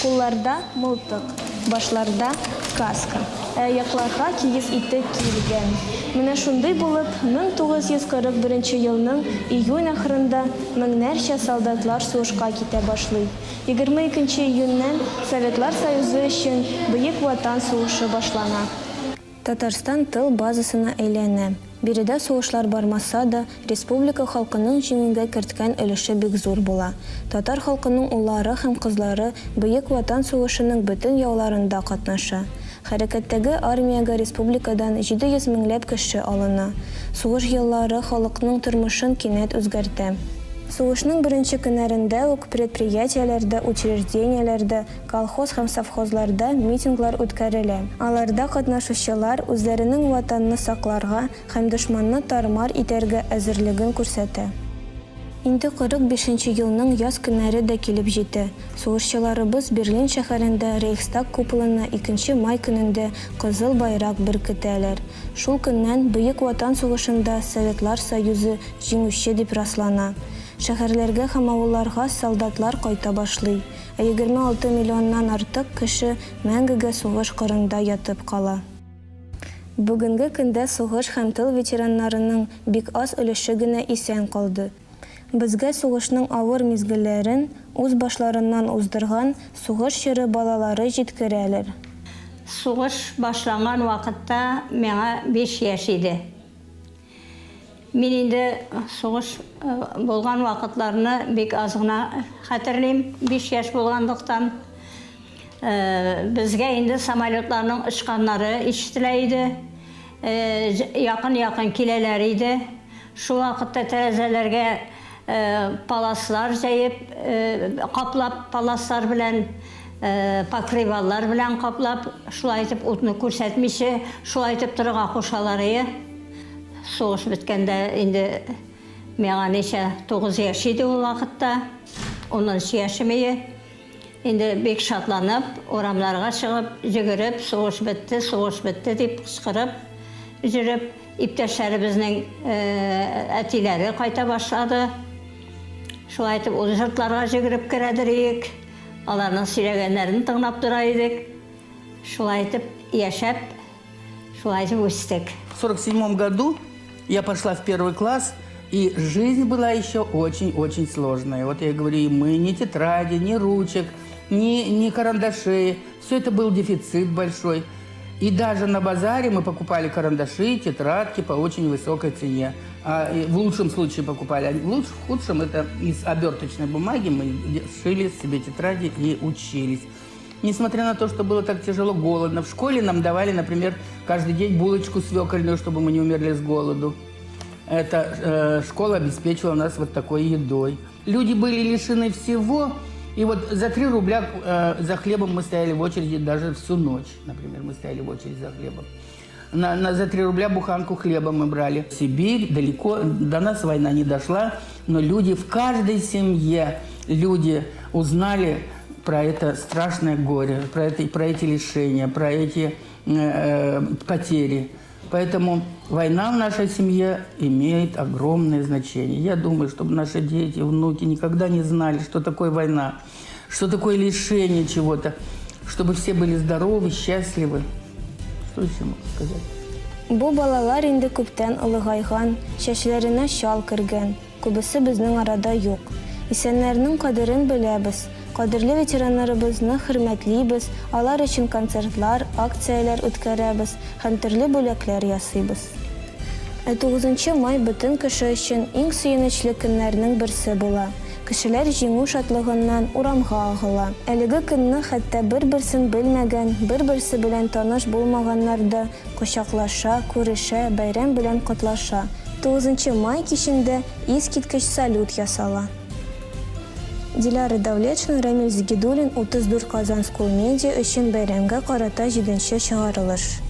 Кулларда мылтык, башларда каска, аякларга кигез итек киелгән. Менә шундый булып, 1941 елның июнь ахырында меңнәрчә солдатлар сугышка китә башлый. 22 июньнән Советлар Союзы өчен Бөек Ватан сугышы башлана. Татарстан тыл базасына әйләнә. Биредә сугышлар бармаса да, республика халкының җиңүгә керткән өлеше бик зур була. Татар халкының уллары һәм кызлары Бөек Ватан сугышының бөтен яуларында катнаша. Хәрәкәттәге армиягә республикадан 700 меңләп кеше алына. Сугыш еллары халыкның тормышын кинәт үзгәртә. Сугышның беренче көннәрендә үк предприятиеләрдә, учреждениеләрдә, колхоз һәм совхозларда митинглар үткәрелә. Аларда катнашучылар үзләренең ватанны сакларга һәм дошманны тармар итәргә әзерлеген күрсәтә. Инде 45 елның яз көннәре дә килеп җитә. Сугышчыларыбыз Берлин шәһәрендә Рейхстаг куполына 2 май көнендә кызыл байрак беркетәләр. Шул көннән Бөек Ватан сугышында Советлар Союзы җиңүче дип раслана. Шәһәрләргә һәм авылларга солдатлар кайта башлый. 26 миллионнан артык кеше мәңгегә сугыш кырында ятып кала. Бүгенге көндә сугыш һәм тыл ветераннарының бик аз өлеше генә исән калды. Безгә сугышның авыр мизгелләрен үз башларыннан уздырган сугыш чоры балалары җиткерәләр. Сугыш башланган вакытта миңа 5 яшь иде. Мин инде сугыш булган вакытларны бик аз гына хәтерлим, 5 яшь булгандыктан. Безгә инде самолетларның очканнары ишетелә иде. Якын киләләр иде. Шул вакытта тәрәзәләргә паласлар җәеп, каплап паласлар белән, покрываллар белән каплап, шулай итеп утны күрсәтмичә, шулай итеп торырга кушалар. Сугыш беткәндә инде миңа ничә 9 яшь иде ул вакытта, 10 яшем иде. Инде бик шатланып, урамларга чыгып, йөгереп, сугыш бетте дип кычкырып, йөреп, иптәшләребезнең әтиләре кайта башлады. Шулай итеп, ул йортларга йөгереп керәдер идек, аларның сөйләгәннәрен тыңлап тора идек. Шулай итеп, яшәп, шулай итеп үстек. В 1947 году я пошла в 1 класс, и жизнь была еще очень-очень сложная. Вот я говорю, и мы, ни тетради, ни ручек, ни карандашей. Все это был дефицит большой. И даже на базаре мы покупали карандаши, тетрадки по очень высокой цене. А в лучшем случае покупали, а в худшем это из оберточной бумаги мы шили себе тетради и учились. Несмотря на то, что было так тяжело, голодно, в школе нам давали, например, каждый день булочку свекольную, чтобы мы не умерли с голоду. Эта школа обеспечивала нас вот такой едой. Люди были лишены всего, и вот за 3 рубля за хлебом мы стояли в очереди даже всю ночь. Например, мы стояли в очереди за хлебом. За 3 рубля буханку хлеба мы брали. Сибирь, далеко, до нас война не дошла, но люди в каждой семье, люди узнали про это страшное горе, про эти лишения, про эти потери. Поэтому война в нашей семье имеет огромное значение. Я думаю, чтобы наши дети, внуки никогда не знали, что такое война, что такое лишение чего-то, чтобы все были здоровы, счастливы. Что еще могу сказать? Бу балалар инде күптән улыгайган, чәчләренә шал кергән, күбесе безнең арада юк. Исәннәрнең кадерен беләбез. Кадерле ветераннарыбызны хөрмәтлибез, алар өчен концертлар, акцияләр үткәрәбез һәм төрле бүләкләр ясыйбыз. 9 май бөтен кеше өчен иң сөенечле көннәрнең берсе була. Кешеләр җиңү шатлыгыннан урамга агыла. Әлеге көнне хәтта бер-берсен белмәгән, бер-берсе белән таныш булмаганнар да кочаклаша, күрешә, бәйрәм белән котлаша. 9 май кичендә искиткеч салют ясала. Дилара Давлетшин, Рамил Зигидуллин, 34 Казан School Media өчен бәйрәмгә карата 7-нче чыгарылыш.